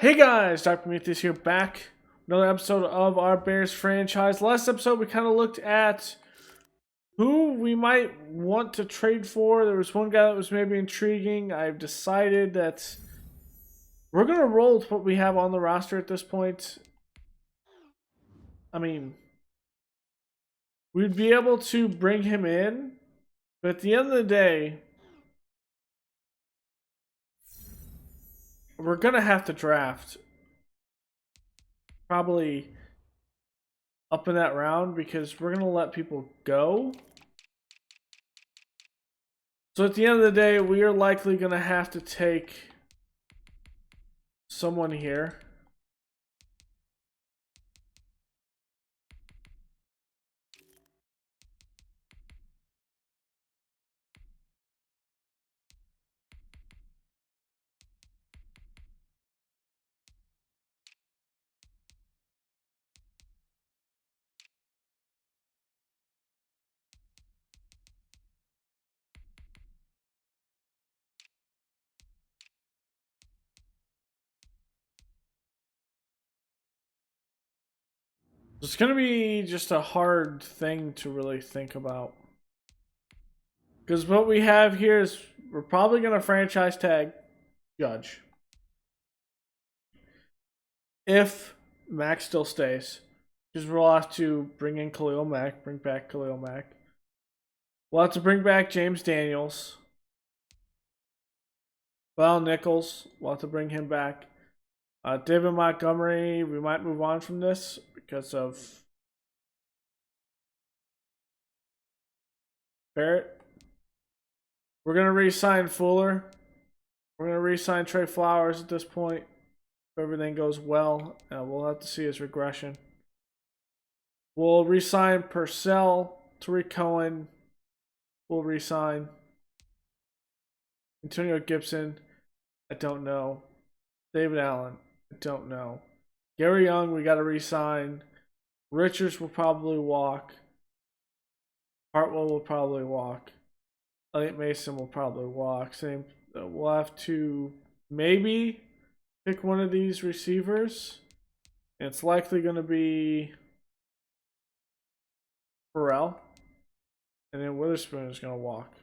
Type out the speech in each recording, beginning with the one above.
Hey guys, Dr. Prometheus here, back. Another episode of our Bears franchise. Last episode, we kind of looked at who we might want to trade for. There was one guy that was maybe intriguing. I've decided that we're going to roll with what we have on the roster at this point. I mean, we'd be able to bring him in, but at the end of the day, we're going to have to draft probably up in that round because we're going to let people go. So at the end of the day, we are likely going to have to take someone here. It's going to be just a hard thing to really think about. Because what we have here is we're probably going to franchise tag Judge. If Mac still stays. Because we'll have to bring in Khalil Mack, bring back Khalil Mack. We'll have to bring back James Daniels. Val Nichols, we'll have to bring him back. David Montgomery, we might move on from this because of Barrett. We're going to re-sign Fuller. We're going to re-sign Trey Flowers at this point. If everything goes well, we'll have to see his regression. We'll re-sign Purcell, Tarik Cohen. We'll re-sign Antonio Gibson. I don't know. David Allen. I don't know. Gary Young, we got to re-sign. Richards will probably walk. Hartwell will probably walk. Elliott Mason will probably walk. Same. We'll have to maybe pick one of these receivers. And it's likely going to be Burrell. And then Witherspoon is going to walk.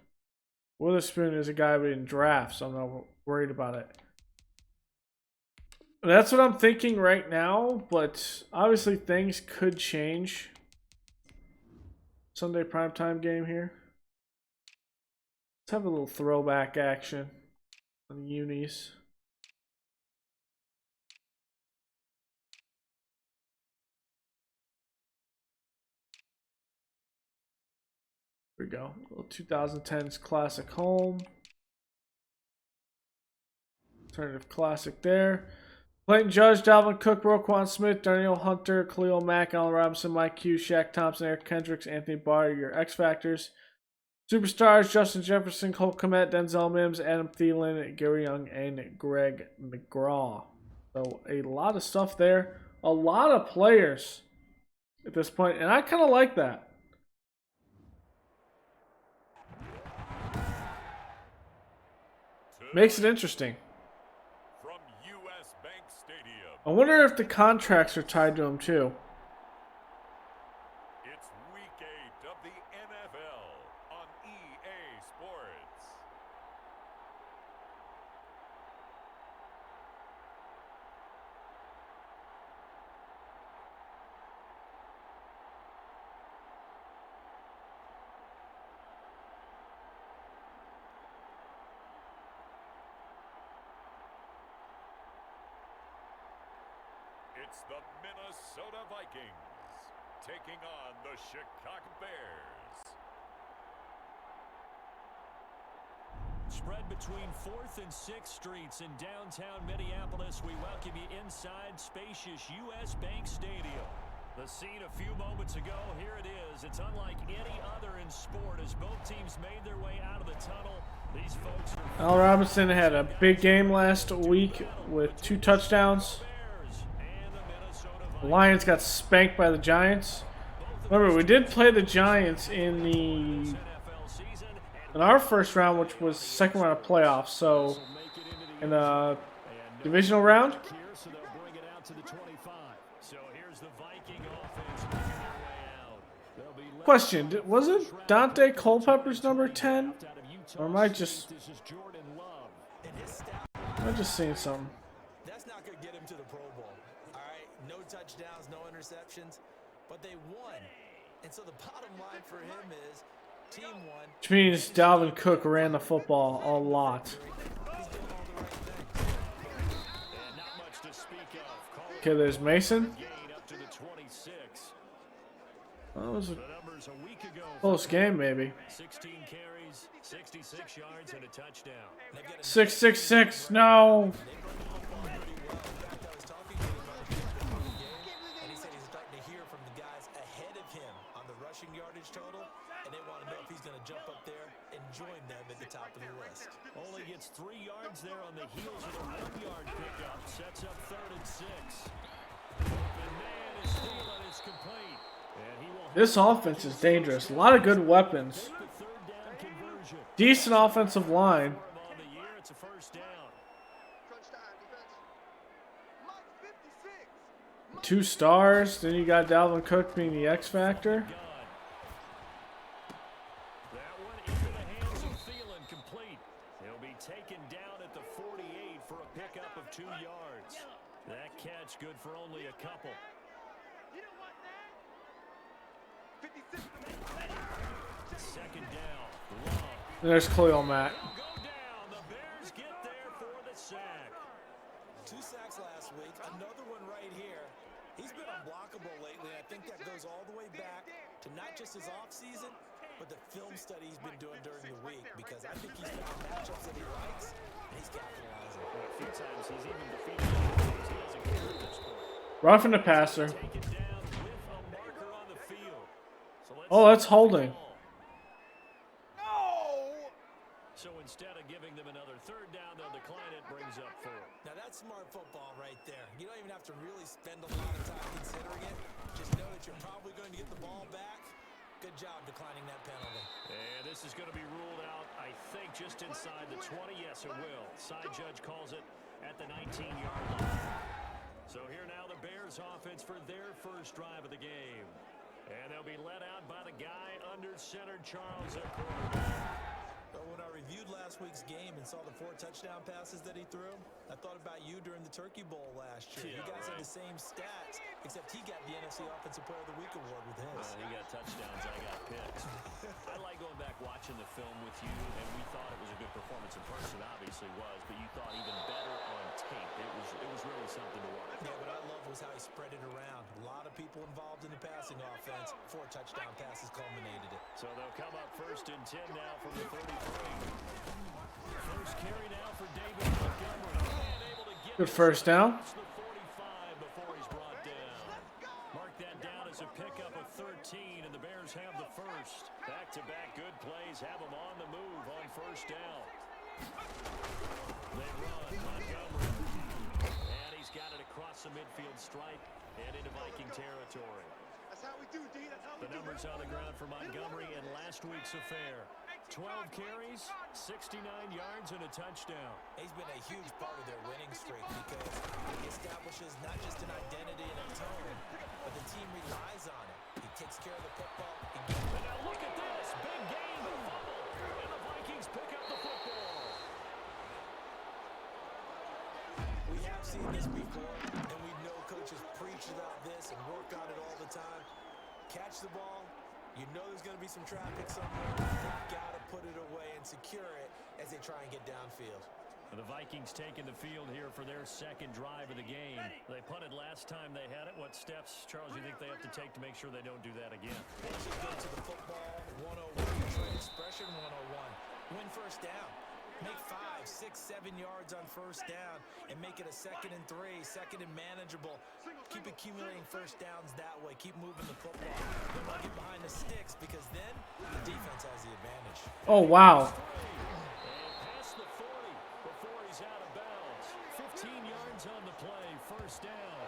Witherspoon is a guy we didn't draft, so I'm not worried about it. That's what I'm thinking right now, but obviously things could change. Sunday primetime game here. Let's have a little throwback action on the unis. Here we go. A little 2010s classic home. Alternative classic there. Clayton Judge, Dalvin Cook, Roquan Smith, Darnell Hunter, Khalil Mack, Allen Robinson, Mike Hughes, Shaq Thompson, Eric Kendricks, Anthony Barr, your X Factors. Superstars, Justin Jefferson, Cole Kmet, Denzel Mims, Adam Thielen, Gary Young, and Greg McGraw. So a lot of stuff there. A lot of players at this point, and I kind of like that. Makes it interesting. I wonder if the contracts are tied to him too. It's week 8 of the NFL on EA Sports. It's the Minnesota Vikings taking on the Chicago Bears. Spread between 4th and 6th Streets in downtown Minneapolis, we welcome you inside spacious U.S. Bank Stadium. The scene a few moments ago, here it is. It's unlike any other in sport as both teams made their way out of the tunnel. These folks are... Allen Robinson had a big game last week with 2 touchdowns. The Lions got spanked by the Giants. Remember, we did play the Giants in our first round, which was second round of playoffs. So in the divisional round, Question, wasn't Dante Culpepper's number 10? Or am I just seeing something? That's not going to get him to the Pro Bowl. All right, no touchdowns, no interceptions, but they won. And so the bottom line for him is team won. Which means Dalvin Cook ran the football a lot. Okay, there's Mason. That was a close game, maybe. 16 carries, 66 yards, and a touchdown. 666, no. And he said he's starting to hear from the guys ahead of him on the rushing yardage total, and they want to know if he's going to jump up there and join them at the top of the list. Only gets 3 yards there on the heels of a 1-yard pickup. Sets up 3rd and 6. Open man is Thielen. It's complete. And he will This offense is dangerous. A lot of good weapons. the 3rd down conversion. Decent offensive line. On the year, it's a 1st down. 2 stars. Then you got Dalvin Cook being the X factor. That one into the hands of Thielen, complete. He'll be taken down at the 48 for a pickup of 2 yards. That catch good for only a couple. Second down. Long. And there's Khalil Mack. Go down. The Bears get there for the sack. 2 sacks last week, another one right here. He's been unblockable lately. I think that goes all the way back to not just his offseason, but the film study he's been doing during the week, because I think he's found matchups that he likes, and he's capitalizing. A few times he's even defeated teams he hasn't carried this point. Roughing the passer. Taken down with a marker on the field. So Oh, that's holding. So instead of giving them another 3rd down, they'll decline it, brings up 4. Now that's smart football right there. You don't even have to really spend a lot of time considering it. Just know that you're probably going to get the ball back. Good job declining that penalty. And this is going to be ruled out, I think, just inside the 20. Yes, it will. Side judge calls it at the 19-yard line. So here now the Bears offense for their first drive of the game. And they'll be led out by the guy under center, Charles at quarterback. But when I reviewed last week's game and saw the 4 touchdown passes that he threw, I thought about you during the Turkey Bowl last year. You guys had the same stats, except he got the NFC Offensive Player of the Week award with his. He got touchdowns, I got picks. I like going back watching the film with you, and we thought it was a good performance in person. Obviously was, but you thought even better on tape. It was really something to watch. Yeah, what I loved was how he spread it around. A lot of people involved in the passing offense. 4 touchdown passes culminated it. So they'll come up 1st and 10 now from the 33. First carry now for David Montgomery. Able to get Good first down. the 45 before he's brought down. Mark that down as a pickup of 13, and the Bears have the first. Back-to-back good plays have them on the move on 1st down. They run Montgomery, and he's got it across the midfield stripe and into Viking territory. The numbers on the ground for Montgomery in last week's affair. 12 carries, 69 yards, and a touchdown. He's been a huge part of their winning streak because he establishes not just an identity and a tone, but the team relies on it. He takes care of the football. And now look at this. Big game, a fumble, and the Vikings pick up the football. We have seen this before, and we know coaches preach about this and work on it all the time. Catch the ball. You know there's going to be some traffic somewhere. They've got to put it away and secure it as they try and get downfield. The Vikings taking the field here for their 2nd drive of the game. They punted last time they had it. What steps, Charles, you think they have to take to make sure they don't do that again? They should go to the football 101, trade expression 101. Win 1st down. Make 5, 6, 7 yards on 1st down and make it a 2nd and 3, 2nd and manageable. Keep accumulating 1st downs that way. Keep moving the football. Then we'll get behind the sticks because then the defense has the advantage. Oh, wow. And past the 40 before he's out of bounds. 15 yards on the play, 1st down.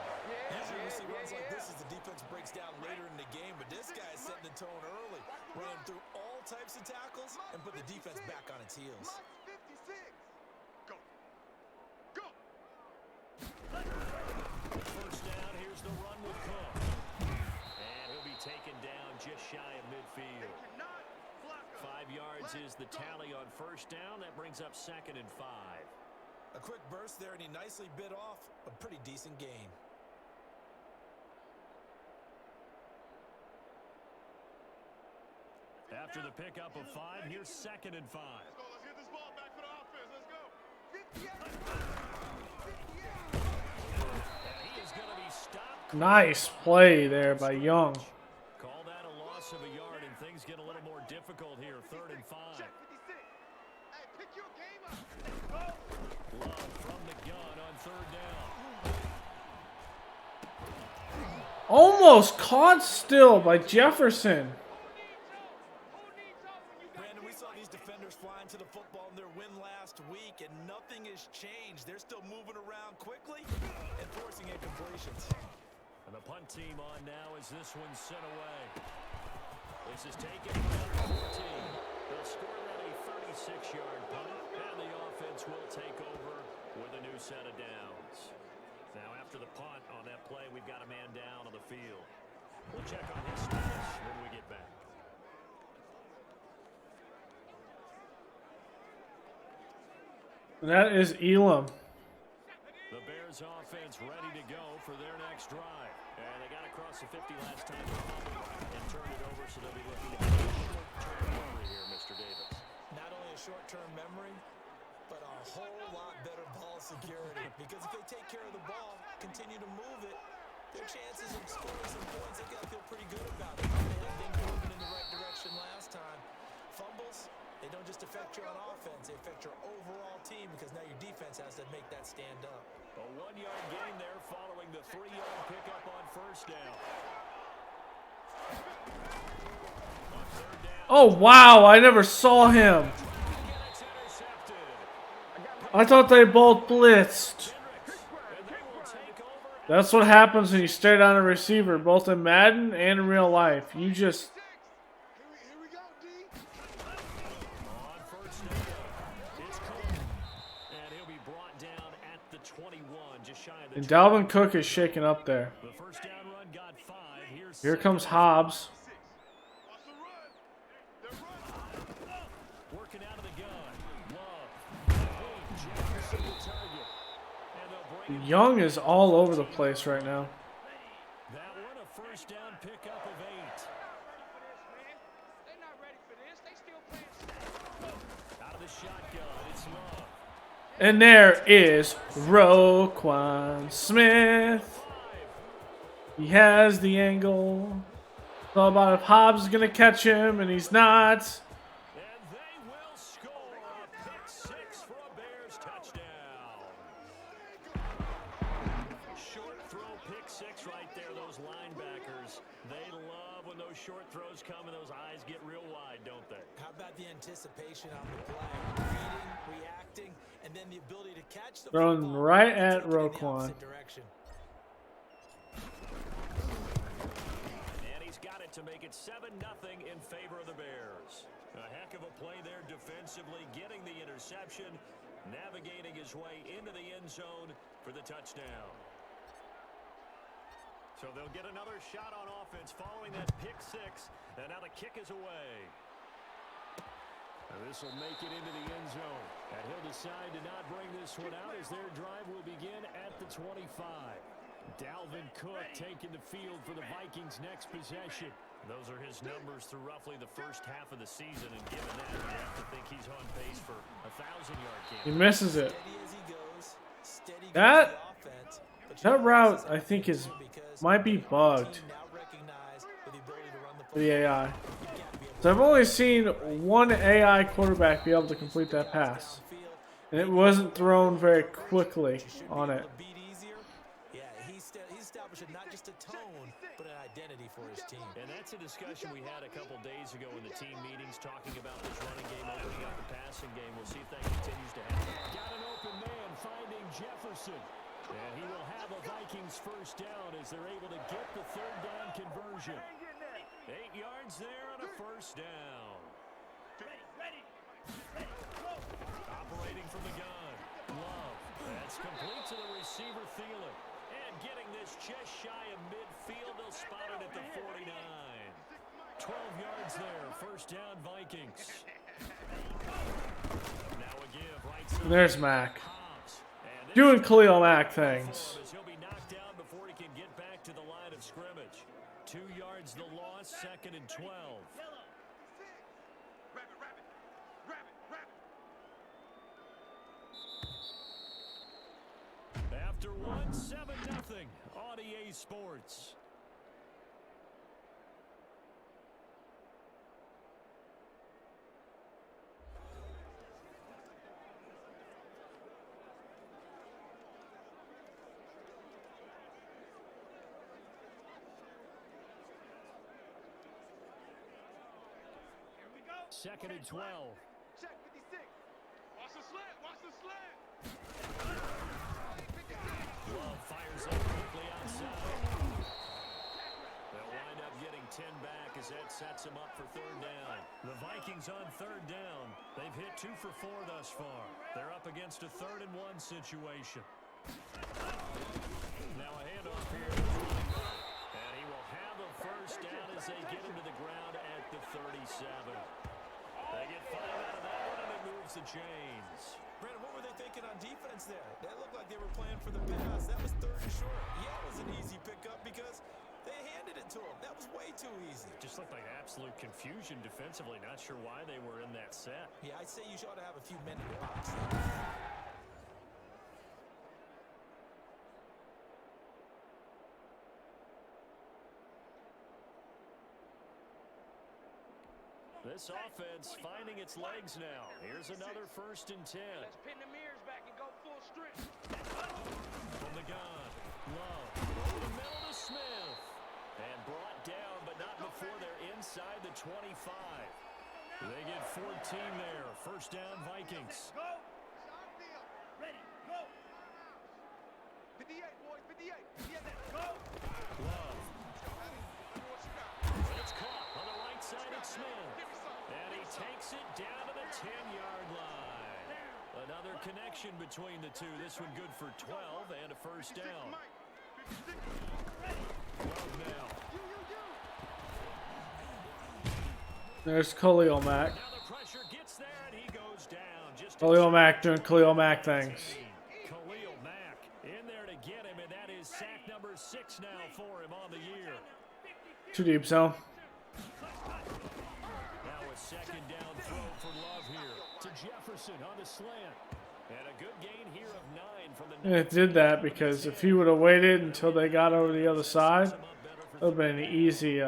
Usually we see runs like this as the defense breaks down later in the game, but this guy is setting the tone early. Ran through all types of tackles and put the defense back on its heels. First down, here's the run with Cook. And he'll be taken down just shy of midfield. 5 yards is the tally on first down. That brings up 2nd and 5. A quick burst there, and he nicely bit off a pretty decent gain. After the pickup of 5, here's 2nd and 5. Let's get this ball back for the offense. Let's go. And he is going to be stopped. Nice play there by Young. Call that a loss of a yard, and things get a little more difficult here. 3rd and 5. Love from the gun on 3rd down. Almost caught still by Jefferson. Brandon, we saw these defenders flying to the football in their win last week, and nothing has changed. They're still moving around quickly and forcing incompletions. And the punt team on now as this one's sent away. This is taken from 14. They'll score that a 36-yard punt, and the offense will take over with a new set of downs. Now, after the punt on that play, we've got a man down on the field. We'll check on his status when we get back. That is Elam. The Bears offense ready to go for their next drive. And they got across the 50 last time and turned it over, so they'll be looking at a short-term memory here, Mr. Davis. Not only a short-term memory, but a whole lot better ball security. Because if they take care of the ball, continue to move it, their chances of scoring some points, they got to feel pretty good about it. They had things moving in the right direction last time. Fumbles, they don't just affect you on offense, they affect your overall team because now your defense has to make that stand up. A 1-yard gain there following the 3-yard pickup on first down. On 3rd down. Oh, wow. I never saw him. It's intercepted. I thought they both blitzed. And they will take over. That's what happens when you stare down a receiver, both in Madden and in real life. You just... On first down, it's Cohen. And he'll be brought down at the 21, just shy of the And Dalvin Cook is shaking up there. The first down run got 5. Here comes Hobbs. Working out of the gun. Love. Jefferson the target. And they'll bring it. Young is all over the place right now. That one a first down pickup of 8. Out of the shotgun, it's Love. And there is Roquan Smith. He has the angle. It's all about if Hobbs is going to catch him, and he's not. And they will score a pick 6 for a Bears touchdown. Short throw pick 6 right there. Those linebackers, they love when those short throws come and those eyes get real wide, don't they? How about the anticipation on the play? Reading, reacting, and then the ability to catch the Thrown football right and at take it in the Roquan. opposite direction. And he's got it to make it 7-0 in favor of the Bears. A heck of a play there defensively, getting the interception, navigating his way into the end zone for the touchdown. So they'll get another shot on offense following that pick 6, and now the kick is away. And this will make it into the end zone. And he'll decide to not bring this one out as their drive will begin at the 25. Dalvin Cook taking the field for the Vikings' next possession. Those are his numbers through roughly the first half of the season, and given that, you have to think he's on pace for a 1,000-yard He game. misses it. Steady as he goes, steady That- goes the offense, but That you route, know, I think, is because might be the bugged team now recognized with the ability to run the for the AI. You've got to be able So I've only seen one AI quarterback be able to complete that pass. downfield. And it wasn't thrown very quickly You should be on able it. to beat easier. Yeah, he's establishing not just a tone, but an identity for his team. And that's a discussion we had a couple days ago in the team meetings, talking about this running game, opening up the passing game. We'll see if that continues to happen. Got an open man finding Jefferson. And he will have a Vikings first down as they're able to get the 3rd down conversion. 8 yards there on a first down. Operating from the gun. Love. That's complete to the receiver, Thielen. And getting this just shy of midfield. They'll spot it at the 49. 12 yards there. First down, Vikings. Now a give right side. And there's Mac. Hobbs. And this Doing is Khalil Mack things. as he'll be knocked down before he can get back to the line of scrimmage. 2 yards the loss, 2nd and 12. After one, 7-0 on EA Sports. Second and 12. Check 56. Watch the slant. Watch the slant. Love fires up quickly outside. They'll wind up getting 10 back as that sets him up for 3rd down. The Vikings on 3rd down. They've hit 2 for 4 thus far. They're up against a 3rd and 1 situation. Now a handoff here. And he will have a first down as they get him to the ground at the 37. They get 5 out of that one, and it moves the chains. Brandon, what were they thinking on defense there? That looked like they were playing for the pass. That was 3rd and short. Yeah, it was an easy pickup because they handed it to him. That was way too easy. Just looked like absolute confusion defensively. Not sure why they were in that set. Yeah, I'd say you ought to have a few men in the box. This offense finding its legs now. Here's another 1st and 10. Let's pin the mirrors back and go full strength. From the gun, Love, over the middle to Smith. And brought down, but not before they're inside the 25. They get 14 there. First down, Vikings. Go. Ready. Go. 58, boys. 58. Yeah, let's go. Love. It's caught on the right side of Smith. And he takes it down to the 10-yard line. Another connection between the two. This one good for 12 and a first down. Love now. There's Khalil Mack. Now the pressure gets there and he goes down. Just Khalil Mack doing Khalil Mack things. Khalil Mack in there to get him, and that is sack number 6 now for him on the year. Too deep zone. Now a 2nd down throw for Love here to Jefferson on the slant. And a good gain here of 9 from the... And it did that because if he would have waited until they got over the other side, it would have been an easy,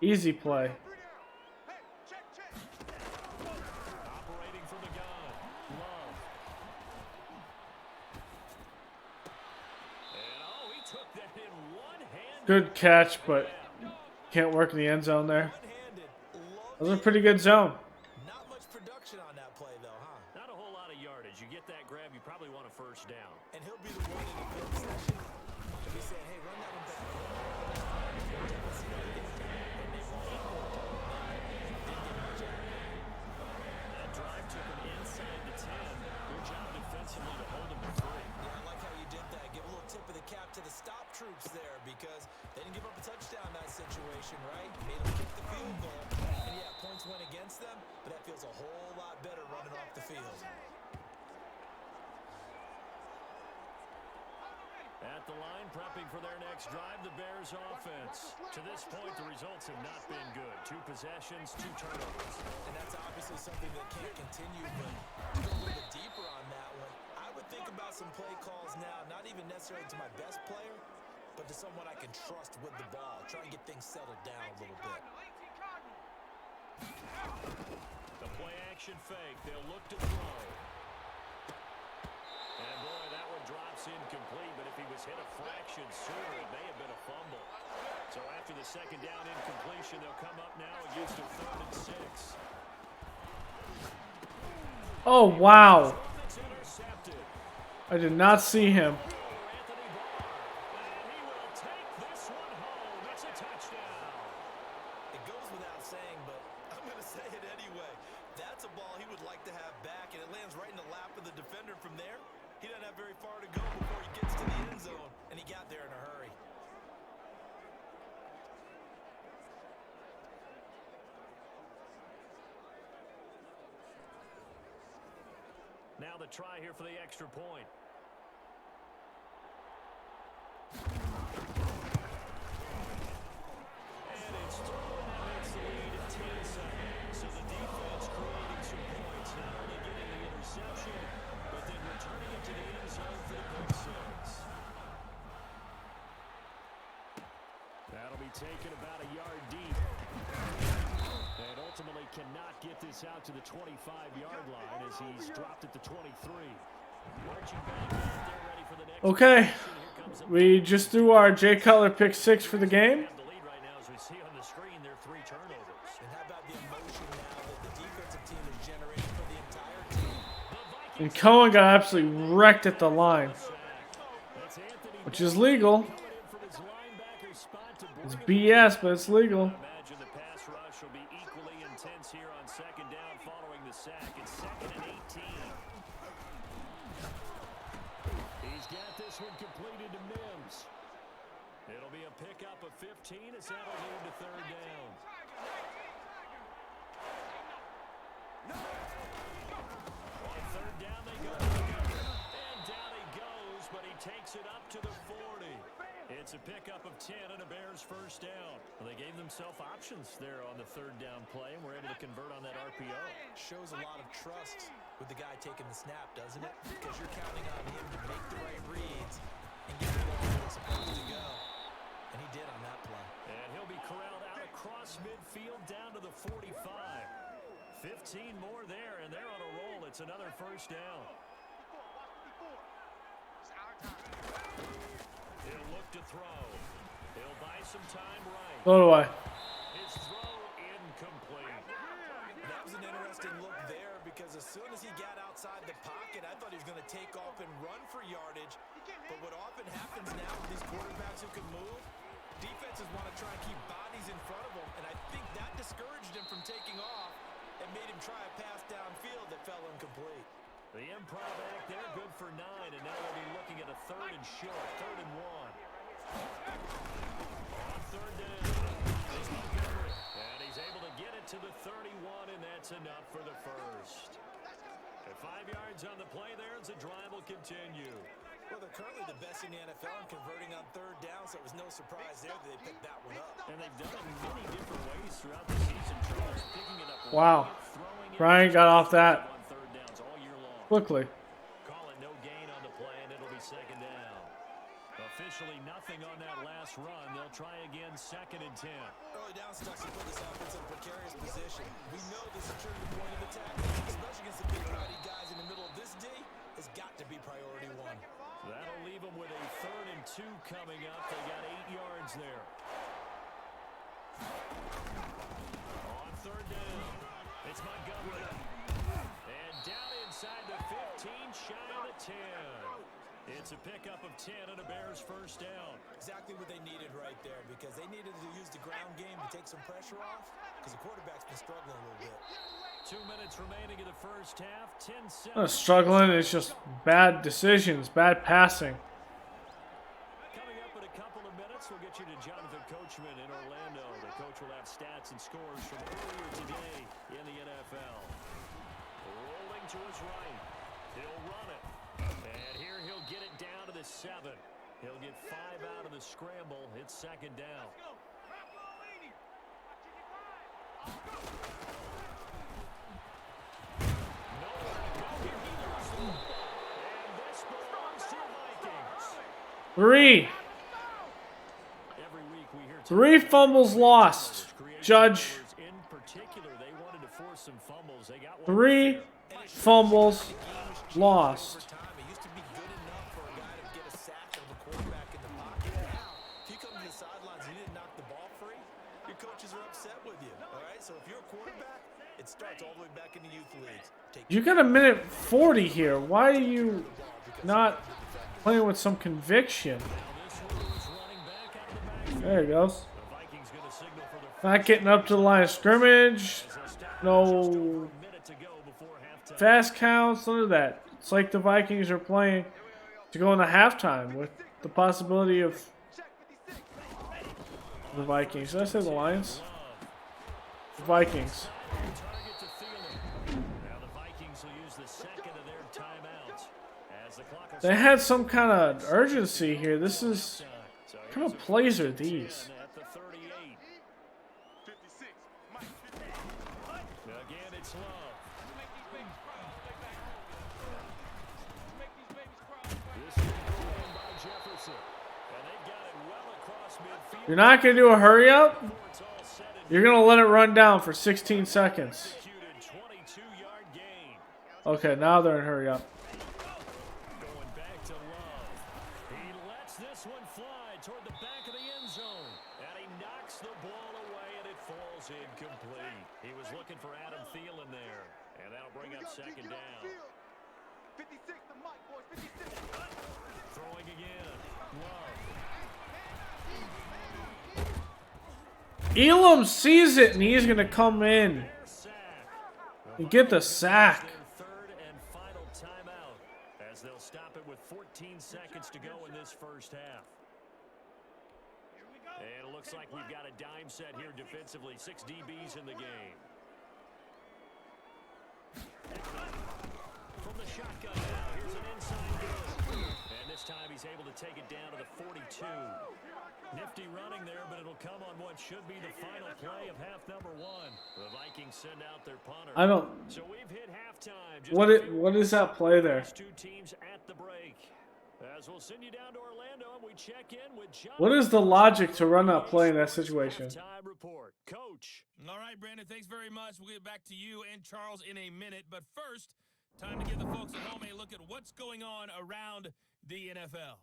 easy play. Operating from the gun. Love. And oh, he took that in one hand. Good catch, but can't work in the end zone there. That was a pretty good zone. Not much production on that play, though, huh? Not a whole lot of yardage. You get that grab, you probably want a first down. And he'll be the one in the field session. He'll be saying, hey, run that one back. That drive took him inside the 10. Good job defensively to hold him to 3. Yeah, I like how you did that. Give a little tip of the cap to the stop troops there because they didn't give up a touchdown in that situation, right? Made them kick the field goal. And yeah, points went against them, but that feels a whole lot better running off the field. At the line, prepping for their next drive, the Bears offense. To this point, the results have not been good. 2 possessions, 2 turnovers. And that's obviously something that can't continue, but to go a little bit deeper on that one, I would think about some play calls now, not even necessarily to my best player, but to someone I can trust with the ball. Try and get things settled down a little bit. The play action fake. They'll look to throw. And boy, that one drops incomplete, but if he was hit a fraction sooner, it may have been a fumble. So after the 2nd down incompletion, they'll come up now against a 3rd and 6. Oh, wow. That's intercepted. I did not see him. Anthony Barr, and he will take this one home. It's a touchdown. It goes without saying, but I'm going to say it anyway. That's a ball he would like to have back, and it lands right in the lap of the defender from there. He doesn't have very far to go before he gets to the end zone, and he got there in a hurry. Now the try here for the extra point. And it's through, and that makes the lead 10-7. So the defense creating some points, not only getting the interception, but then returning it to the end zone for the pick six. That'll be taken about a yard deep. And ultimately cannot get this out to the 25-yard line as he's dropped at the 23. Marching back out there, ready for the next. Okay, we just threw our Jay Cutler pick 6 for the game. The lead right now, as we see on the screen, there are 3 turnovers. And how about the emotion now that the defensive team is generating for the entire team? And Cohen got absolutely wrecked at the line, which is legal. It's BS, but it's legal. Imagine the pass rush will be equally intense here on second down following the sack. It's 2nd and 18. He's got this one completed to Mims. It'll be a pickup of 15 as that'll lead to 3rd down. On 3rd down they go. And down he goes, but he takes it up to the 40. It's a pickup of 10 and a Bears 1st down. Well, they gave themselves options there on the 3rd down play, and were able to convert on that RPO. Shows a lot of trust with the guy taking the snap, doesn't it? Because you're counting on him to make the right reads and get the ball where it's supposed to go. And he did on that play. And he'll be corralled out across midfield down to the 45. 15 more there, and they're on a roll. It's another 1st down. He'll look to throw. He'll buy some time right. So do I. His throw incomplete. That was an interesting look there because as soon as he got outside the pocket, I thought he was going to take off and run for yardage. But what often happens now with these quarterbacks who can move, defenses want to try and keep bodies in front of them, and I think that discouraged him from taking off and made him try a pass downfield that fell incomplete. The improv act there, good for 9, and now they'll be looking at a 3rd and short, 3rd and 1. On 3rd down, it's Montgomery, and he's able to get it to the 31, and that's enough for the 1st. At 5 yards on the play there, as the drive will continue. Well, they're currently the best in the NFL in converting on 3rd down, so it was no surprise there that they picked that one up. And they've done it in many different ways throughout the season. Charles picking it up. Wow. Throwing it Ryan got off that on 3rd downs all year long. quickly. Call it no gain on the play, and it'll be 2nd down. Officially nothing on that last run. They'll try again 2nd and 10. Early down stuff to put this offense in a precarious position. We know this is a trigger point of attack, especially against the big body guys in the middle of this D, has got to be priority 1. That'll leave them with a 3rd and 2 coming up. They got 8 yards there. On 3rd down, it's Montgomery. And down inside the 15, shy of the 10. It's a pickup of 10 and a Bears 1st down. Exactly what they needed right there because they needed to use the ground game to take some pressure off because the quarterback's been struggling a little bit. 2 minutes remaining in the 1st half. 10-7. Not struggling, it's just bad decisions, bad passing. Coming up in a couple of minutes, we'll get you to Jonathan Coachman in Orlando. The coach will have stats and scores from earlier today in the NFL. Rolling to his right. He'll run it. And here he'll get it down to the 7. He'll get 5 out of the scramble. It's 2nd down. Three fumbles lost. Judge. In particular, they wanted to force some fumbles. They got 3 fumbles lost. It used to be good enough for a guy to get a sack of a quarterback in the pocket. Now, if you come to the sidelines and you didn't knock the ball free, your coaches are upset with you. All right, so if you're a quarterback, it starts all the way back in the youth leagues. You got a minute 40 here. Why are you not playing with some conviction? There he goes. Not getting up to the line of scrimmage. No fast counts, none of that. It's like the Vikings are playing to go into halftime with the possibility of the Vikings. Did I say the Lions? The Vikings. Now the Vikings will use the 2nd of their timeouts. They had some kind of urgency here. This is... What kind of plays are these? At the 38. 56. Mike, 50. Again, it's Love. This is in by Jefferson. And they got it well across midfield. You're not going to do a hurry up? Before it's all said and You're going to let it run down for 16 seconds. executed, 22-yard gain. Okay, now they're in hurry up. Going back to Love. He lets this one fly toward the back of the end zone. And he knocks the ball away, and it falls incomplete. He was looking for Adam Thielen there. And that'll bring up second down. 56 to Mike, boys. 56. Throwing again. Love. Elam sees it, and he's going to come in Their sack. and get the sack. Their third and final timeout as they'll stop it with 14 seconds to go in this first half. And it looks like we've got a dime set here defensively. 6 DBs in the game. From the shotgun now, here's an inside good. And this time he's able to take it down to the 42. Nifty running there, but it'll come on what should be the final play of half number 1. The Vikings send out their punter. I don't... So we've hit halftime. Just What is that play there? these two teams at the break. As we'll send you down to Orlando and we check in with John. What is the logic to run that play in that situation? Halftime report. Coach. All right, Brandon, thanks very much. We'll get back to you and Charles in a minute. But first, time to give the folks at home a look at what's going on around the NFL.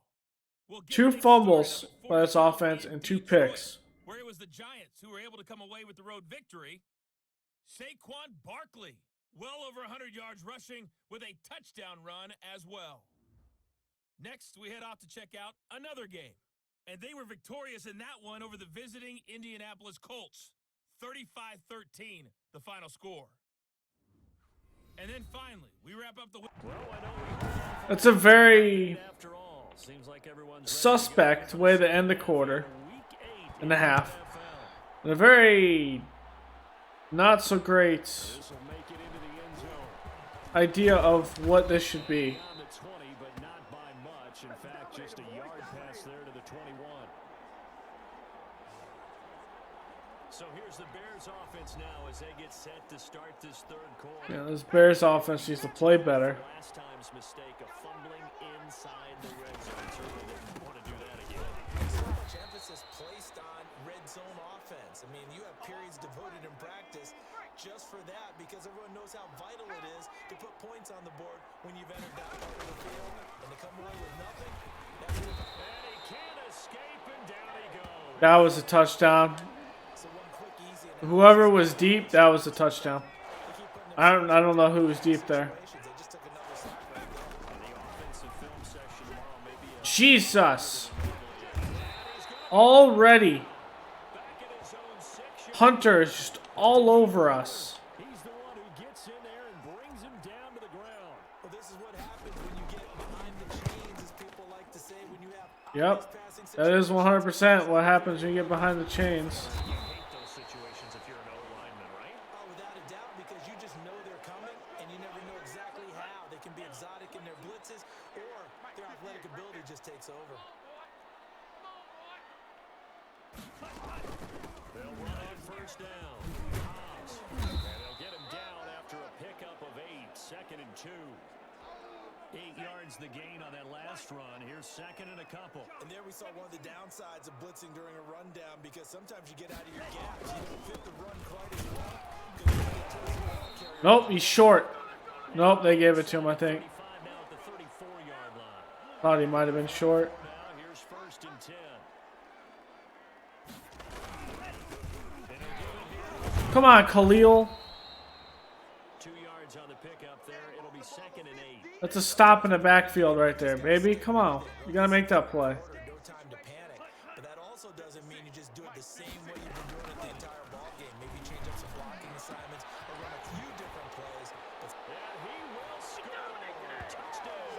We'll get 2 things fumbles started by this offense and 2 picks. where it was the Giants who were able to come away with the road victory. Saquon Barkley, well over 100 yards rushing with a touchdown run as well. Next, we head off to check out another game. And they were victorious in that one over the visiting Indianapolis Colts. 35-13, the final score. And then finally, we wrap up the... That's a very After all, seems like everyone's suspect way to end the quarter and a half. And a very not so great This will make it into the end zone. idea of what this should be. On the 20, but not by much. In fact, just a yard pass there to the 21. So here's the Bears offense now as they get set to start this third quarter. Yeah, this Bears offense needs to play better. Last time's mistake of fumbling inside the red zone. Certainly didn't want to do that again. So much emphasis placed on red zone offense. I mean, you have periods devoted in practice just for that because everyone knows how vital it is to put points on the board when you've entered that part of the field. And to come away with nothing, that's it. And he can't escape, and down he goes. That was a touchdown. So one quick, easy analysis. Whoever was deep, that was a touchdown. They keep putting I don't know who was deep there. situations. They just took another sack right there. And the offensive film section tomorrow may be a Jesus. Already. back in his own section. Hunter is just all over us. He's the one who gets in there and brings him down to the ground. Well, this is what happens when you get behind the chains, as people like to say, when you have Yep. obvious passing That is situations. 100% what happens when you get behind the chains. You hate those situations if you're an O-lineman, right? Oh, without a doubt, because you just know they're coming, and you never know exactly how. They can be exotic in their blitzes, or their athletic ability just takes over. They'll run on first down. Hobbs. And they'll get him down after a pickup of 8. 2nd and 2. 8 yards the gain on that last run. Here's 2nd and a couple. And there we saw one of the downsides of blitzing during a rundown, because sometimes you get out of your gaps. You don't fit the run quite as well. Because you get to the ball carrier. Nope, he's short. Nope, they gave it to him, I think. 35 now at the 34-yard line. Thought he might have been short. Now here's 1st and 10. Come on, Khalil. 2 yards on the pickup there. It'll be 2nd and 8. That's a stop in the backfield right there, baby. Come on. You got to make that play. No time to panic. But that also doesn't mean you just do it the same way you've been doing it the entire ball game. Maybe change up some blocking assignments or run a few different plays. But And he will score. Touchdown,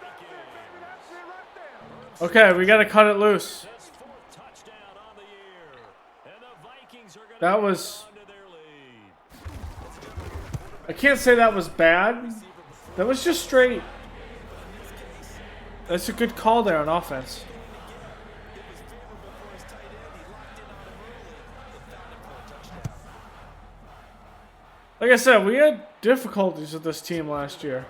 Vikings. Okay, we got to cut it loose. His 4th touchdown on the year. And the Vikings are going That to was... on to their lead. I can't say that was bad. That was just straight That's a good call there on offense. Like I said, we had difficulties with this team last year.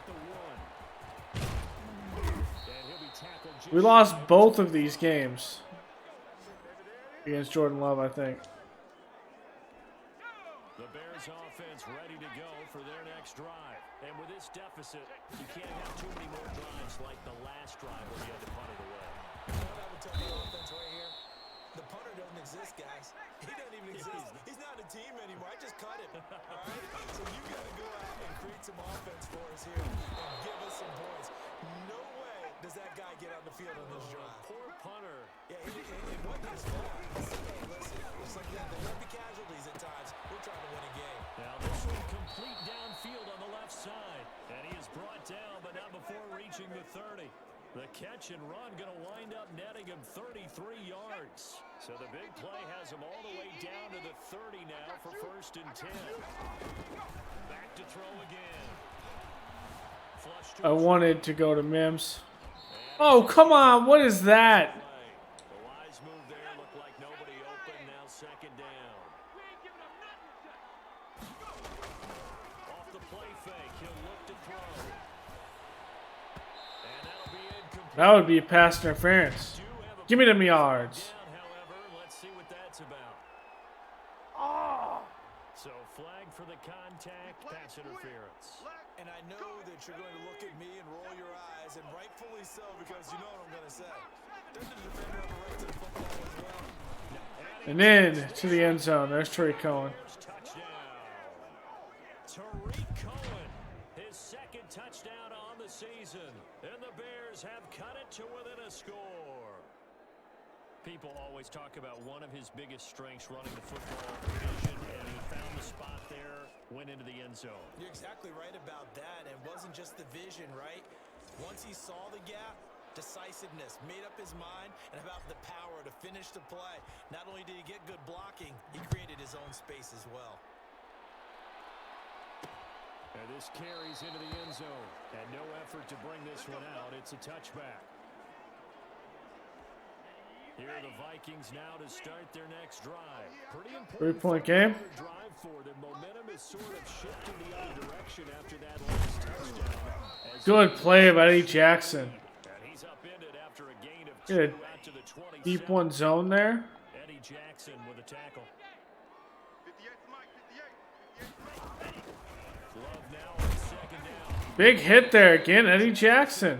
We lost both of these games against Jordan Love, I think. The Bears offense ready to go for their next drive. And with this deficit, you can't have too many more drives like the last drive where you had to punt it away. You know what I would tell the offense right here? The punter doesn't exist, guys. He doesn't even exist. He's not a team anymore. I just cut him. All right? So you got to go out and create some offense for us here and give us some points. No way does that guy get on the field on this drive. Poor punter. Yeah, it wasn't his fault. Hey, listen, it's like that. There might be casualties at times. We're trying to win a game. Now this one complete downfield on the left side. And he is brought down, but not before reaching the 30. The catch and run going to wind up netting him 33 yards. So the big play has him all the way down to the 30 now for 1st and 10. Back to throw again. Flush to I wanted to go to Mims. Oh, come on. What is that? the wise move there looked like nobody open. Now 2nd down. Off the play fake, he'll look to throw. And that'll be incomplete. That would be pass interference. Give me them yards. Down, however, let's see what that's about. So flag for the contact, pass interference. And I know that you're going to look at me and roll your eyes, and rightfully so, because you know what I'm going to say. Doesn't the defender have a right to the football as well? And then to the end zone. There's Tarik Cohen. Touchdown. Tarik Cohen, his 2nd touchdown on the season. And the Bears have cut it to within a score. People always talk about one of his biggest strengths running the football vision, and he found the spot there, went into the end zone. You're exactly right about that. It wasn't just the vision, right? Once he saw the gap, decisiveness, made up his mind, and about the power to finish the play. Not only did he get good blocking, he created his own space as well. And this carries into the end zone. And no effort to bring this one out. It's a touchback. Here are the Vikings now to start their next drive. Pretty important 3-point game. drive for them. Momentum is sort of shifting the other direction after that last touchdown. As Good play by Eddie Jackson. and he's upended after a gain of 2 Good. out to the 27. Deep one zone there. Eddie Jackson with a tackle. 58 Mike, 58. Love now on 2nd down. Big hit there again. Eddie Jackson.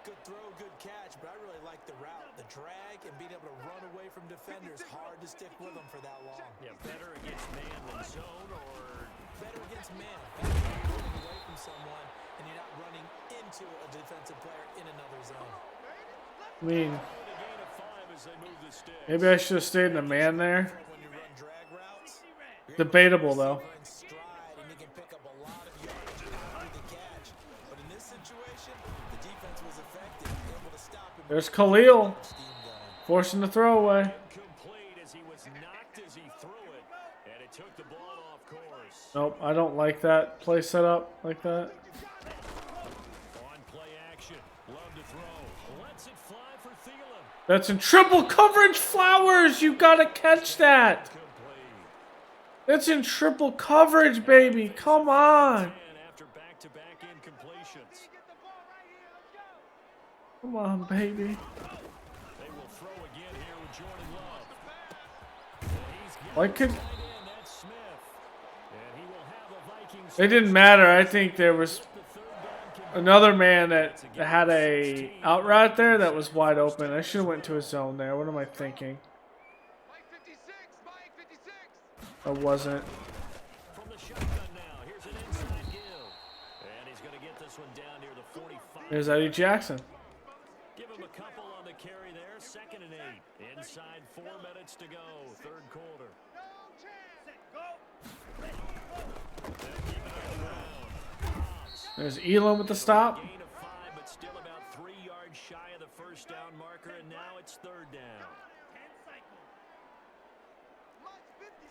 Good throw, good catch, but I really like the route, the drag, and being able to run away from defenders. Hard to stick with them for that long. Yeah, better against man than zone, or Better against man. Better when you're running away from someone and you're not running into a defensive player in another zone. I mean, a gain of 5 as they move the sticks. maybe I should have stayed in the man there. When you run drag routes, you're Debatable, able to though. receive in stride, and you can pick up a lot of yardage after the catch. But in this situation, the defense was effective, able to stop him. There's Khalil. Steam going. Forcing the throwaway. Incomplete as he was knocked as he threw it, and it took the ball off course. Nope, I don't like that play set up like that. On play action, love to throw, lets it fly for Thielen. That's in triple coverage, Flowers. You gotta catch that. Complete. That's in triple coverage, baby. Come on. And after back-to-back incompletions, Come on, baby. they will throw again here with Jordan Love. And he's got Why could tight end, that's Smith. And he will have a Vikings. it didn't matter. I think there was The 3rd down conversion. another man that had a out route there that was wide open. I should have went to his zone there. What am I thinking? Mike 56, Mike 56. I wasn't. From the shotgun now, here's an inside give. And he's going to get this one down near the 45. There's Eddie Jackson. Give him a couple on the carry there. 2nd and 8. Inside 4 minutes to go. 3rd quarter. No chance. Set, go. They'll keep it on the ground. Hobbs. There's Elam with the stop. Gain of 5, but still about 3 yards shy of the 1st down marker, and now it's 3rd down.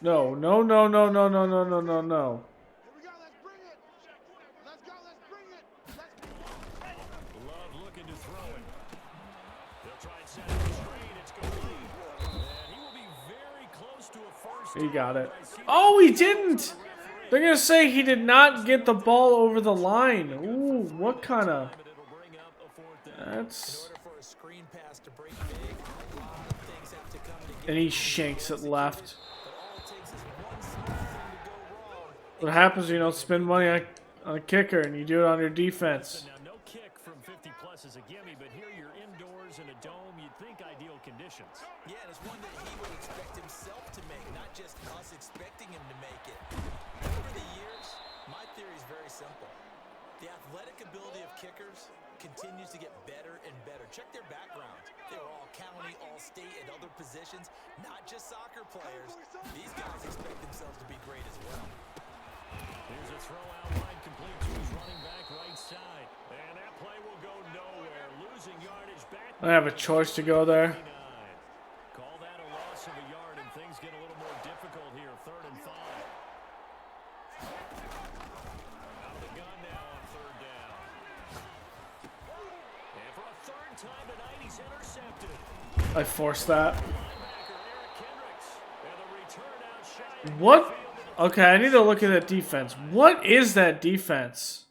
No, no, no, no, no, no, no, no, no, no. Here we go. Let's bring it. Let's go. Let's bring it. Let's Love looking looking to throw it. They'll try and set it straight. It's complete. And he will be very close to a first He got down, it. but I see Oh, he didn't! They're going to say he did not get the ball over the line. Ooh, what kind of... but it'll bring up a fourth down. That's... In order for a screen pass to break big, a lot of things have to come together. And he shanks it left. But all it takes is one small thing to go wrong. What happens when you don't spend money on a kicker and you do it on your defense? Now, no kick from 50 plus is a gimme, but here you're indoors in a dome. You'd think ideal conditions. Yeah, and it's one that he would expect himself to make, not just us expecting him to make it. Over the years, my theory is very simple. The athletic ability of kickers continues to get better and better. Check their background. They were all county, all state, and other positions, not just soccer players. These guys expect themselves to be great as well. Here's a throw out line complete to his running back right side. And that play will go nowhere. Losing yardage back. I have a choice to go there. Call that a loss of a yard, and things get a little more difficult here. 3rd and 5. Out of the gun now on 3rd down. And for a 3rd time tonight, he's intercepted. I forced that. Linebacker Eric Kendricks. And the return out shy of What? midfield. Okay, I need to look at that defense. What is that defense?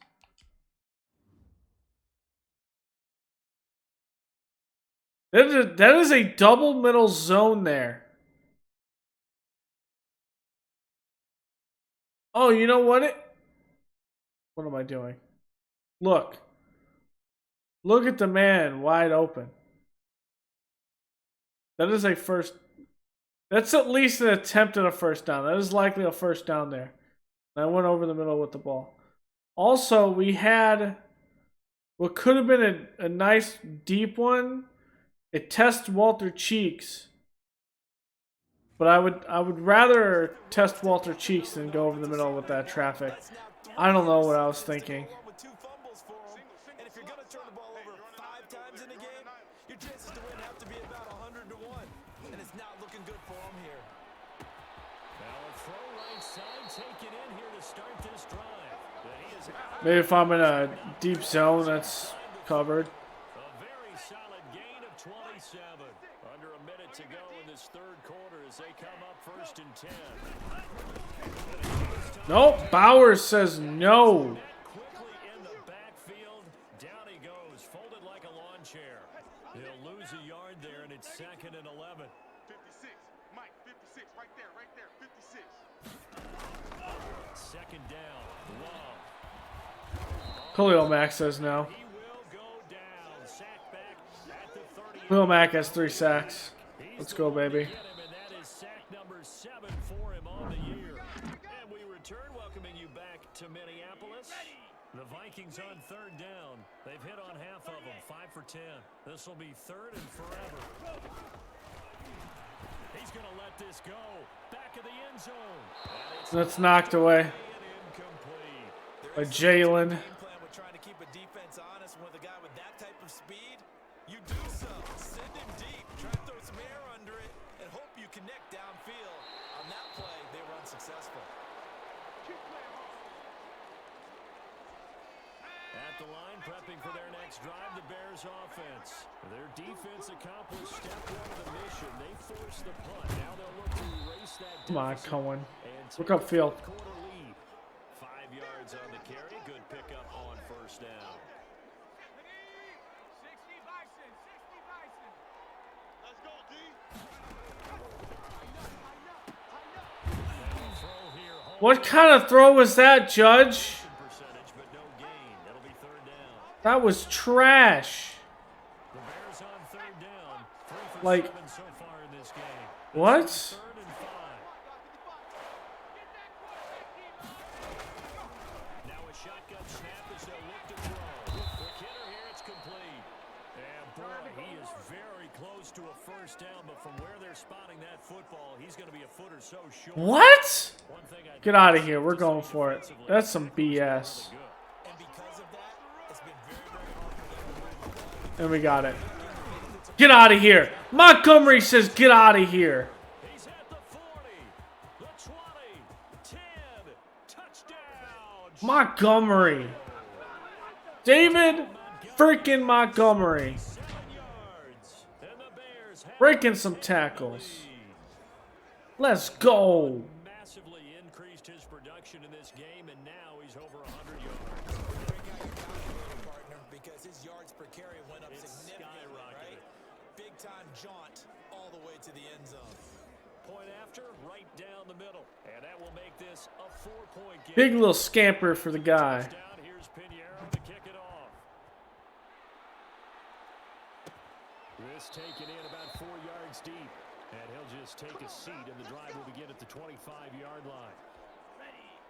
That is a double middle zone there. Oh, you know what? What am I doing? Look. Look at the man wide open. That is a first. That's at least an attempt at a first down. That is likely a first down there. And I went over the middle with the ball. Also, we had what could have been a nice deep one. It tests Walter Cheeks. But I would rather test Walter Cheeks than go over the middle with that traffic. I don't know what I was thinking. With 2 fumbles for him. And if you're going to turn the ball over 5 times in a game, your chances to win have to be about 100 to 1. And it's not looking good for him here. Now a throw right side taken in here to start this drive. But he is Maybe if I'm in a deep zone, that's covered. a very solid gain of 27. Under a minute to go in this 3rd quarter as they come up 1st and 10. Nope, Bowers says no. Quickly in the backfield, down he goes, folded like a lawn chair. He'll lose a yard there, and it's 2nd and 11. 56. Mike, 56. Right there, 56. 2nd down. Love. Khalil Mack says no. He will go down. Sack back at the 30. Khalil Mack has 3 sacks. Let's go, baby. Get him, and that is sack number 7 for him on the year. And we return, welcoming you back to Minneapolis. The Vikings on 3rd down. They've hit on half of them, 5 for 10. This will be 3rd and forever. He's going to let this go. Back of the end zone. And it's That's knocked away incomplete. by Jalen. Game plan with trying to keep a defense honest with a guy with that type of speed. You do so. Send him deep. Try to throw some air under it and hope you connect downfield. On that play, they were unsuccessful. At the line, prepping for their next drive, the Bears offense. Their defense accomplished step 1 of the mission. They forced the punt. Now they'll look to erase that Come on, deficit Cohen. and Look take upfield. a quarter lead. 5 yards on the carry. Good pickup on 1st down. 60 Bison. 60 Bison. Let's go, D. Throw here. What kind of throw was that, Judge? Percentage, but no gain. That'll be 3rd down. That was trash. The Bears on 3rd down. 3 for Like- 7 so far in this game. What? 3rd and 5. Now a shotgun snap as they'll look to throw. Quick hitter here, it's complete. And boy, he is very close to a 1st down, but from where they're spotting that football, he's going to be a foot or so short. What? One thing I Get out of here. We're going for it. That's some BS. And because of that, it's been very, very hard for them. And we got it. Get out of here. Montgomery says get out of here. He's at the 40, the 20, 10, touchdown. Montgomery. David freaking Montgomery. 7 yards. And the Bears have Breaking some tackles. Let's go. massively increased his production in this game, and now he's over 100 yards. Bring out your calculator, partner, because his yards per carry went up It's significantly, right? skyrocketed. Big time jaunt all the way to the end zone. Point after, right down the middle. And that will make this a 4-point game. Big little scamper for the guy. Down, here's Pinheiro to kick it off. This taken in about 4 yards deep. And he'll just take a seat, and the drive will begin at the 25-yard line.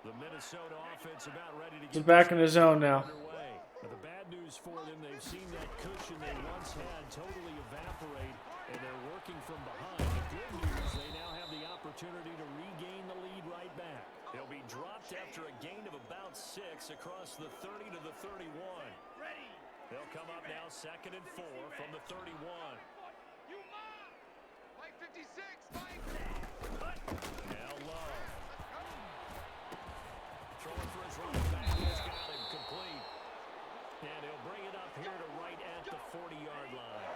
The Minnesota offense about ready to He's get back in the zone now. underway. But the bad news for them, they've seen that cushion they once had totally evaporate, and they're working from behind. The good news, they now have the opportunity to regain the lead right back. They'll be dropped after a gain of about 6 across the 30 to the 31. They'll come up now 2nd and 4 from the 31. You mine. Mike 56, Mike. Now Love. Throwing for his running back. He's got him complete. And he'll bring it up here to right at the 40-yard line.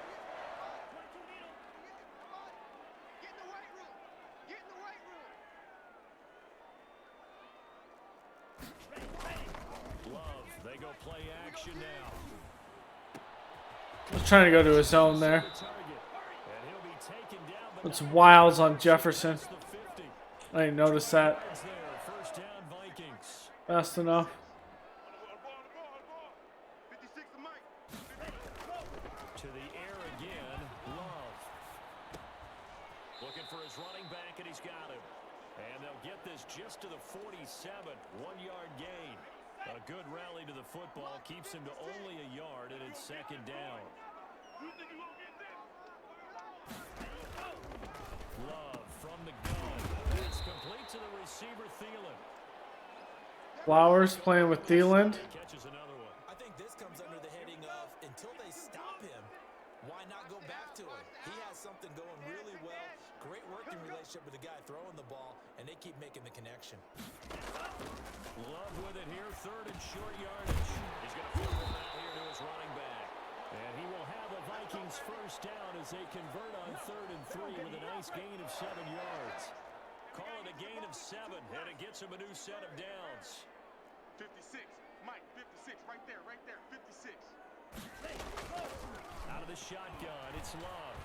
Get in the weight room. Get in the weight room. Love, they go play action now. He's trying to go to his zone there. Target. And he'll be taken down, but It's Wilds on Jefferson. the 50. I didn't notice that. Yards there. First down, Vikings. Fast enough. On the ball. 56 to Mike. To the air again, Love. Looking for his running back, and he's got him. And they'll get this just to the 47, 1-yard gain. A good rally to the football keeps him to only a yard, and it's 2nd down. Love from the gun. It's complete to the receiver, Thielen. Flowers playing with Thielen. Catches another one. I think this comes under the heading of until they stop him, why not go back to him? He has something going really well. Great working relationship with the guy throwing the ball, and they keep making the connection. Love with it here, 3rd and short yardage. He's going to flip it out here to his running back. And he will have a Vikings first down as they convert on 3rd and 3 with a nice gain of 7 yards. Call it a gain of 7, and it gets him a new set of downs. 56, Mike 56, right there, 56. Out of the shotgun, it's Love.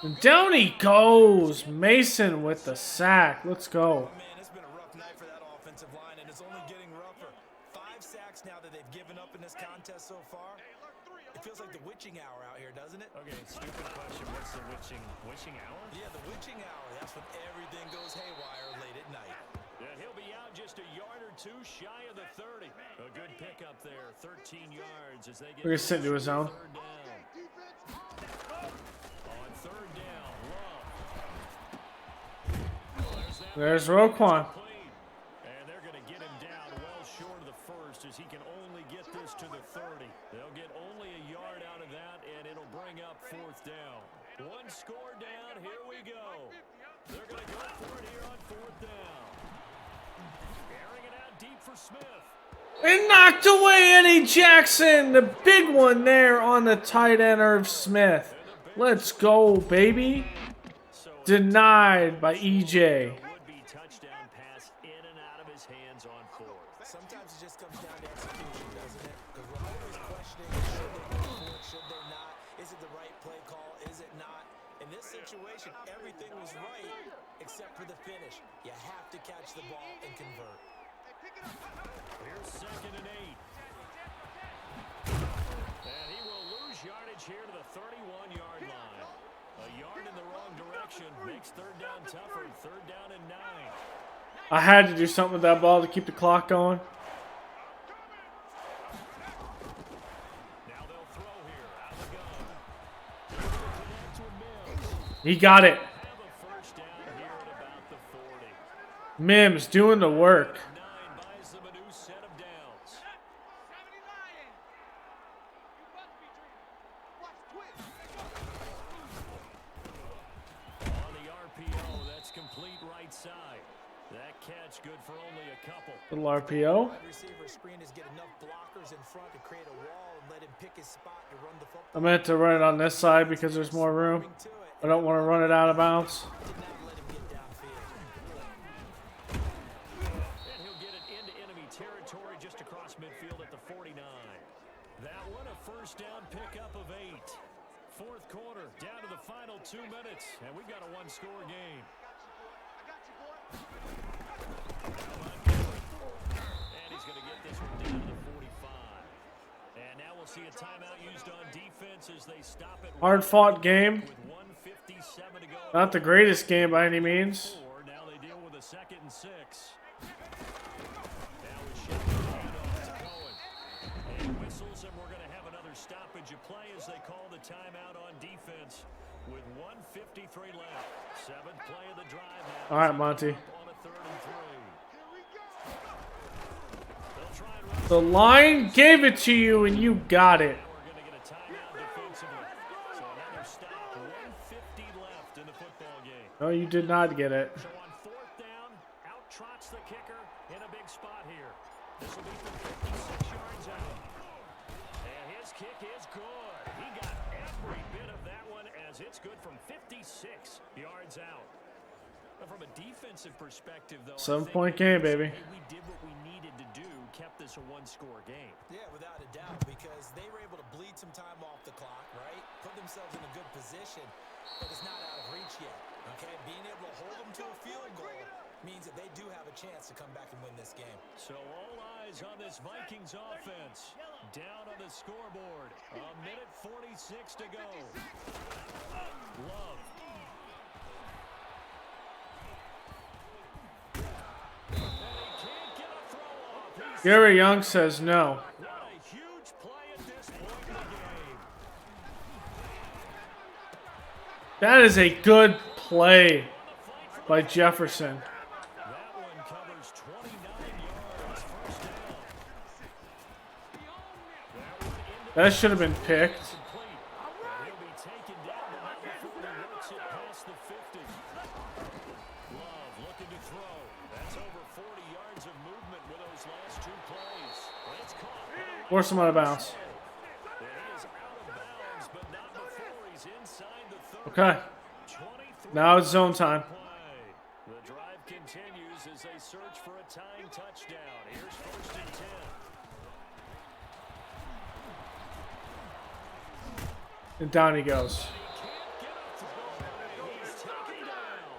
And down he goes. Mason with the sack. Let's go. Man, it's been a rough night for that offensive line, and it's only getting rougher. 5 sacks now that they've given up in this contest so far. It feels like the witching hour out here, doesn't it? Okay, stupid question. What's the witching hour? Yeah, the witching hour. That's when everything goes haywire late at night. And he'll be out just a yard or 2 shy of the 30. A good pickup there, 13 yards as they get We're gonna sit into his zone. 3rd down. On 3rd down, Love. There's Roquan. And they're going to get him down well short of the first as he can only get this to the 30. They'll get only a yard out of that, and it'll bring up 4th down. 1 score down, here we go. They're going to go for it here on 4th down. Airing it out deep for Smith. And knocked away Eddie Jackson. The big one there on the tight end of Smith. Let's go, baby. Denied by EJ. Would-be touchdown pass in and out of his hands on 4th. Sometimes it just comes down to execution, doesn't it? Because we're always questioning, should they go for it, should they not? Is it the right play call? Is it not? In this situation, everything was right except for the finish. You have to catch the ball and convert. Here's 2nd and 8. And he will lose yardage here to the 31-yard line. A yard in the wrong direction makes 3rd down tougher. 3rd down and 9. I had to do something with that ball to keep the clock going. Now they'll throw here out of the gun. Connect with Mims. He got it. Have a first down here at about the 40. Mims doing the work. 9 buys them a new set of downs. 70 Lion. You must be dreaming. Watch twist. On the RPO, that's complete right side. That catch, good for only a couple. Little RPO. Wide receiver screeners get enough blockers in front to create a wall and let him pick his spot to run the football. I meant to run it on this side because there's more room. I don't want to run it out of bounds. Did not let him get downfield. And he'll get it into enemy territory just across midfield at the 49. That one a first down pickup of 8. Fourth quarter, down to the final 2 minutes, and we've got a one-score game. And he's going to get this one down to the 45. And now we'll see a timeout used on defense as they stop it. Hard-fought game. With 1:57 to go. Not the greatest game by any means. Now they deal with a 2nd and 6. Now it's shotgun handoff to Cohen. And whistles, and we're going to have another stoppage of play as they call the timeout on defense with 1:53 left. 7th play of the drive now. All right, Monty. On a 3rd and 3. They'll try and run. The line gave it to you, and you got it. Now we're going to get a timeout defensively. So another stop. 1:50 left in the football game. No, you did not get it. So on 4th down, out trots the kicker in a big spot here. This will be from 56 yards out. And his kick is good. He got every bit of that one as it's good from 56 yards out. But from a defensive perspective, though, 7-point game, baby. We did what we needed to do, kept this a one-score game. Yeah, without a doubt, because they were able to bleed some time off the clock, right? Put themselves in a good position, but it's not out of reach yet, okay? Being able to hold them to a field goal means that they do have a chance to come back and win this game. So all eyes on this Vikings offense. Down on the scoreboard. 1:46 to go. Love. And he can't get a throw off. Gary Young says no. What a huge play at this point in the game. That is a good play by Jefferson. That one covers 29 yards. First down. That should have been picked. Complete. And he'll be taken down, but not before he works it past the 50. Love looking to throw. That's over 40 yards of movement with those last 2 plays. And it's caught. Force him out of bounds. And he is out of bounds, but not before he's inside the 30. Okay. 23 Now it's zone time. play. The drive continues as they search for a tying touchdown. Here's 1st and 10. And down he goes. He's taken down.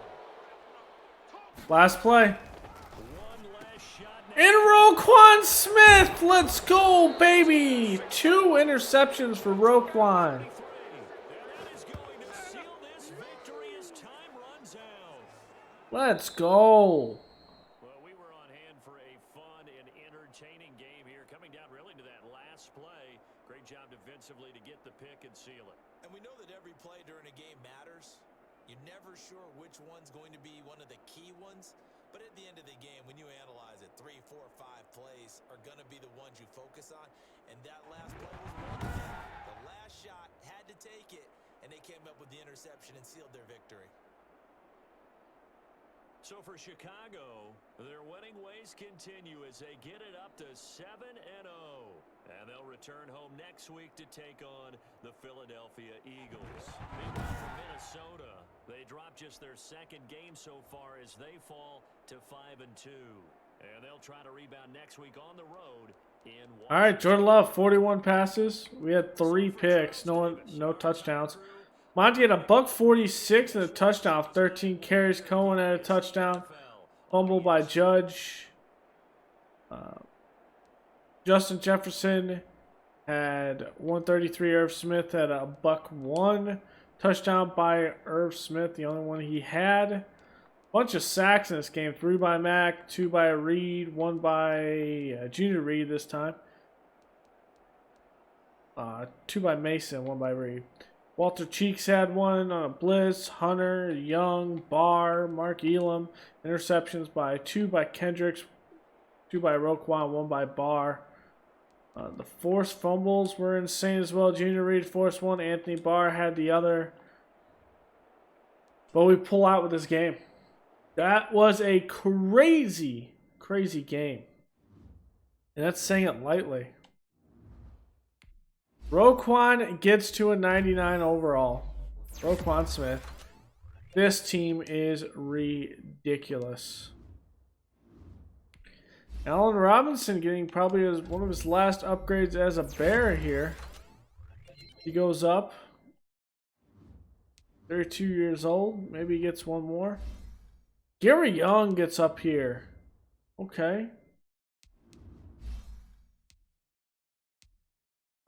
Last play. One last shot now. And Roquan Smith. Let's go, baby. 2 interceptions for Roquan. And that is going to seal this victory as time runs out. Let's go. Well, we were on hand for a fun and entertaining game here. Coming down really to that last play. Great job defensively to get the pick and seal it. And we know that every play during a game matters. You're never sure which one's going to be one of the key ones. But at the end of the game, when you analyze it, 3, 4, 5 plays are going to be the ones you focus on. And that last play was one of them. The last shot had to take it, and they came up with the interception and sealed their victory. So for Chicago, their winning ways continue as they get it up to 7-0. And they'll return home next week to take on the Philadelphia Eagles. Meanwhile, for Minnesota, they dropped just their 2nd game so far as they fall to 5-2. And they'll try to rebound next week on the road in Washington. All right, Jordan Love, 41 passes. We had 3 picks, no touchdowns. Monty had a $146 and a touchdown, 13 carries. Cohen had a touchdown. Fumble by Judge. Justin Jefferson had 133. Irv Smith had a $101. Touchdown by Irv Smith, the only one he had. Bunch of sacks in this game. 3 by Mack, 2 by Reed, 1 by Junior Reed this time. 2 by Mason, 1 by Reed. Walter Cheeks had 1 on a blitz. Hunter, Young, Barr, Mark Elam. Interceptions by 2 by Kendricks, 2 by Roquan, 1 by Barr. The forced fumbles were insane as well. Junior Reed forced 1. Anthony Barr had the other. But we pull out with this game. That was a crazy, crazy game. And that's saying it lightly. Roquan gets to a 99 overall. Roquan Smith. This team is ridiculous. Allen Robinson getting probably one of his last upgrades as a Bear here. He goes up. 32 years old. Maybe he gets one more. Gary Young gets up here. Okay.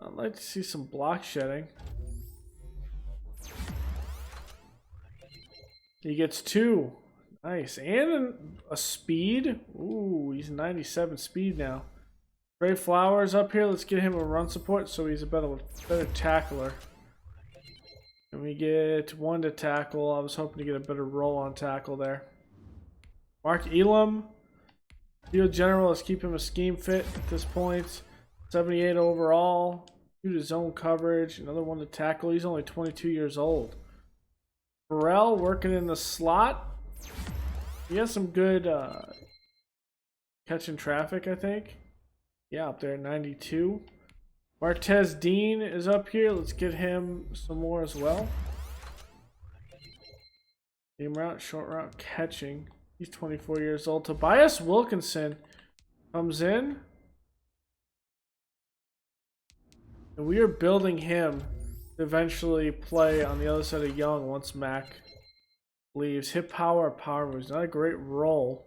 I'd like to see some block shedding. He gets 2. Nice. And a speed. Ooh, he's 97 speed now. Trey Flowers up here. Let's get him a run support so he's a better tackler. And we get 1 to tackle. I was hoping to get a better roll on tackle there. Mark Elam. Field general. Let's keep him a scheme fit at this point. 78 overall. 2 to zone coverage. Another 1 to tackle. He's only 22 years old. Burrell working in the slot. He has some good catching traffic, I think. Yeah, up there at 92. Martez Dean is up here. Let's get him some more as well. Game route, short route, catching. He's 24 years old. Tobias Wilkinson comes in. And we are building him to eventually play on the other side of Young once Mac leaves. Hit power, power moves. Not a great role.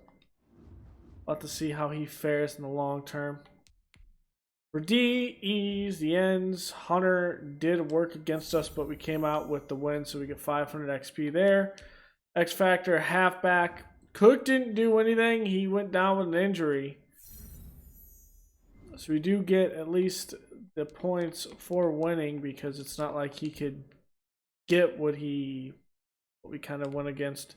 We'll have to see how he fares in the long term. For D, E's, the ends. Hunter did work against us, but we came out with the win, so we get 500 XP there. X Factor, halfback. Cook didn't do anything. He went down with an injury. So we do get at least the points for winning because it's not like he could get what we kind of went against.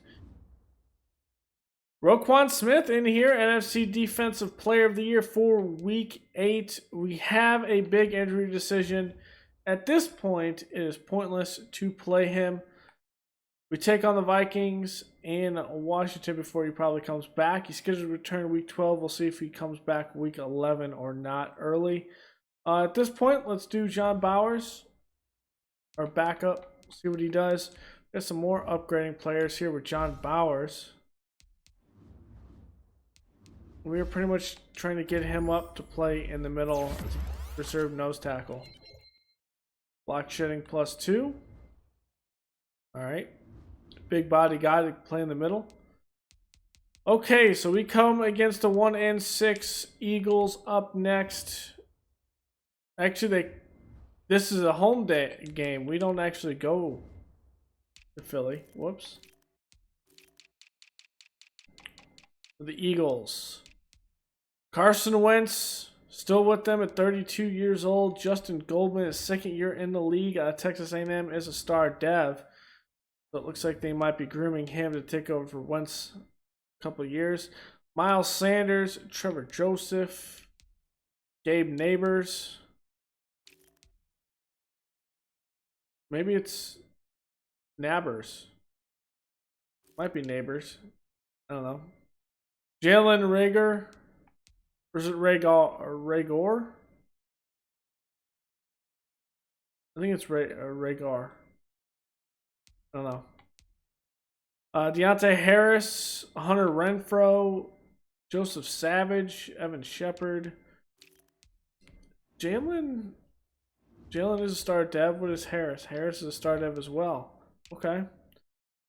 Roquan Smith in here, NFC Defensive Player of the Year for Week 8. We have a big injury decision. At this point, it is pointless to play him. We take on the Vikings in Washington before he probably comes back. He's scheduled to return Week 12. We'll see if he comes back Week 11 or not early. At this point, let's do John Bowers, our backup. See what he does. Got some more upgrading players here with John Bowers. We are pretty much trying to get him up to play in the middle as a reserve nose tackle. Block shedding +2. All right. Big body guy to play in the middle. Okay, so we come against the 1-6 Eagles up next. Actually, this is a home day game. We don't actually go to Philly. Whoops. The Eagles. Carson Wentz still with them at 32 years old. Justin Goldman, his second year in the league. Texas A&M is a star dev. So it looks like they might be grooming him to take over for Wentz a couple of years. Miles Sanders, Trevor Joseph, Gabe Neighbors. Maybe it's Nabbers. Might be Neighbors. I don't know. Jalen Rager. Or is it Ragor? I think it's Ragar. I don't know. Deontay Harris, Hunter Renfro, Joseph Savage, Evan Shepard. Jalen is a star dev. What is Harris? Harris is a star dev as well. Okay.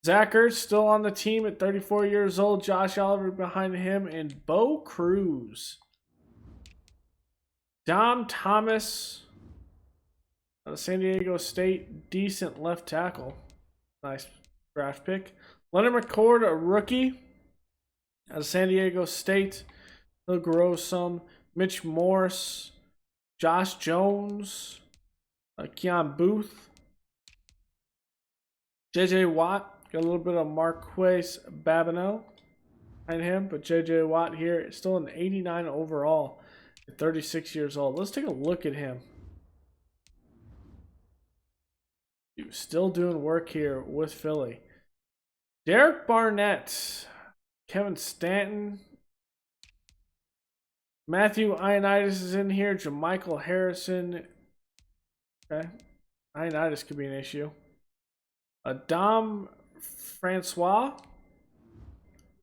Zach Ertz still on the team at 34 years old. Josh Oliver behind him. And Bo Cruz. Dom Thomas. San Diego State. Decent left tackle. Nice draft pick. Leonard McCord, a rookie. Out of San Diego State. He'll grow some. Mitch Morse. Josh Jones. Keon Booth. J.J. Watt. Got a little bit of Marquez Babineau behind him. But J.J. Watt here is still an 89 overall at 36 years old. Let's take a look at him. Still doing work here with Philly. Derek Barnett. Kevin Stanton. Matthew Ioannidis is in here. Jermichael Harrison. Okay. Ioannidis could be an issue. Dom Francois.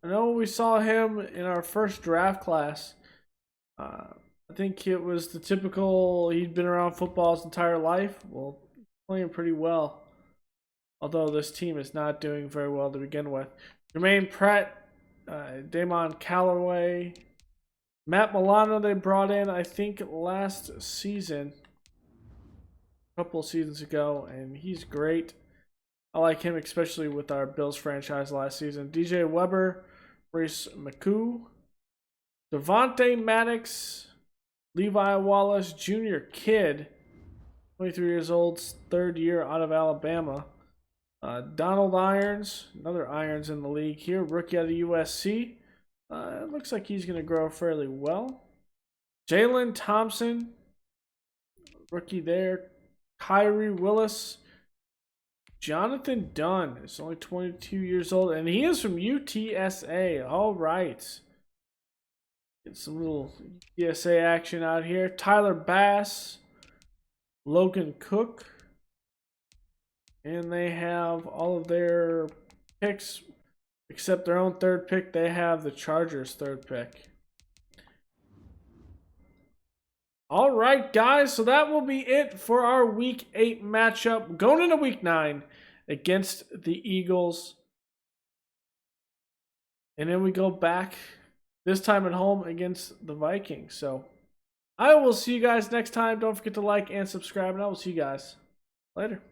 I know we saw him in our first draft class. I think it was the typical, he'd been around football his entire life. Well, playing pretty well. Although this team is not doing very well to begin with. Jermaine Pratt, Damon Callaway, Matt Milano they brought in, I think, last season. A couple of seasons ago, and he's great. I like him, especially with our Bills franchise last season. DJ Weber, Brace McCoo, Devontae Maddox, Levi Wallace, Junior Kid, 23 years old, third year out of Alabama. Donald Irons, another Irons in the league here, rookie out of USC. It looks like he's going to grow fairly well. Jalen Thompson, rookie there. Kyrie Willis. Jonathan Dunn is only 22 years old, and he is from UTSA. All right. Get some little UTSA action out here. Tyler Bass, Logan Cook, and they have all of their picks except their own third pick. They have the Chargers' third pick. All right, guys, so that will be it for our Week 8 matchup. Going into Week 9 against the Eagles. And then we go back, this time at home, against the Vikings. So I will see you guys next time. Don't forget to like and subscribe, and I will see you guys later.